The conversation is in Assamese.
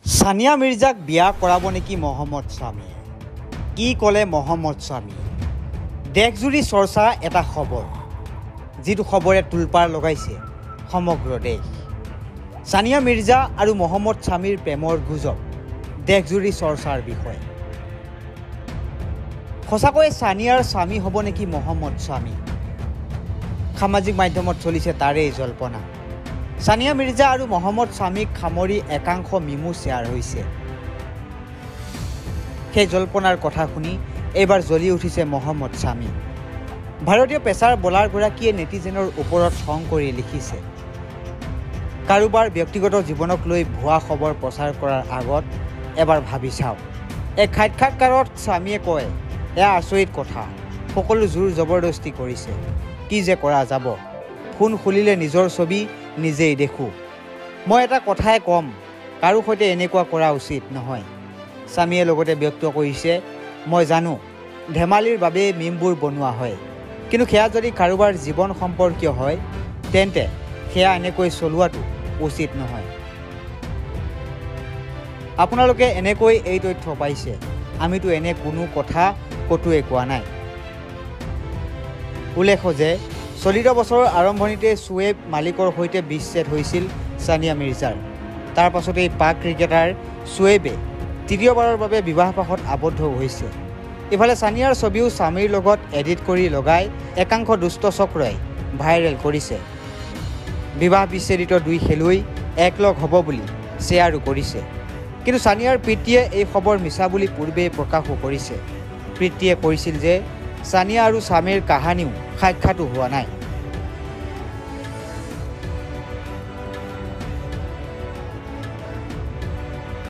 সানিয়া মিৰ্জাক বিয়া কৰাব নেকি মহম্মদ শামী? কি ক'লে মহম্মদ শামী? দেশজুৰি চৰ্চা এটা খবৰ, যিটো খবৰে তোলপাৰ লগাইছে সমগ্ৰ দেশ। সানিয়া মিৰ্জা আৰু মহম্মদ শামীৰ প্ৰেমৰ গুজব দেশজুৰি চৰ্চাৰ বিষয়। সঁচাকৈ সানিয়াৰ স্বামী হ'ব নেকি মহম্মদ শামী? সামাজিক মাধ্যমত চলিছে তাৰেই জল্পনা। সানিয়া মিৰ্জা আৰু মহম্মদ শামীক সামৰি একাংশ মিমো শ্বেয়াৰ হৈছে। সেই জল্পনাৰ কথা শুনি এইবাৰ জ্বলি উঠিছে মহম্মদ শামী। ভাৰতীয় পেচাৰ বলাৰগৰাকীয়ে নেটিজেনৰ ওপৰত খং কৰি লিখিছে, কাৰোবাৰ ব্যক্তিগত জীৱনক লৈ ভুৱা খবৰ প্ৰচাৰ কৰাৰ আগত এবাৰ ভাবি চাওক। এক সাক্ষাৎকাৰত শামীয়ে কয়, এয়া আচৰিত কথা, সকলো জোৰ জবৰদস্তি কৰিছে, কি যে কৰা যাব। ফোন খুলিলে নিজৰ ছবি নিজেই দেখোঁ। মই এটা কথাই ক'ম, কাৰো সৈতে এনেকুৱা কৰা উচিত নহয়। শামীয়ে লগতে ব্যক্ত কৰিছে, মই জানো ধেমালিৰ বাবে মিমবোৰ বনোৱা হয়, কিন্তু সেয়া যদি কাৰোবাৰ জীৱন সম্পৰ্কীয় হয় তেন্তে সেয়া এনেকৈ চলোৱাটো উচিত নহয়। আপোনালোকে এনেকৈ এই তথ্য পাইছে, আমিতো এনে কোনো কথা ক'তোৱে কোৱা নাই। উল্লেখ্য যে চলিত বছৰৰ আৰম্ভণিতে শ্বুৱেব মালিকৰ সৈতে বিচ্ছেদ হৈছিল সানিয়া মিৰ্জাৰ। তাৰ পাছতেই পাক ক্ৰিকেটাৰ শ্বুৱেবে তৃতীয়বাৰৰ বাবে বিবাহপাশত আবদ্ধ হৈছে। ইফালে সানিয়াৰ ছবিও স্বামীৰ লগত এডিট কৰি লগাই একাংশ দুষ্ট চক্ৰই ভাইৰেল কৰিছে। বিবাহ বিচ্ছেদিত দুই খেলুৱৈ একলগ হ'ব বুলি শ্বেয়াৰো কৰিছে। কিন্তু সানিয়াৰ পিতৃয়ে এই খবৰ মিছা বুলি পূৰ্বেই প্ৰকাশো কৰিছে। পিতৃয়ে কৈছিল যে সানিয়া আৰু স্বামীৰ কাহানিও সাক্ষাতো হোৱা নাই।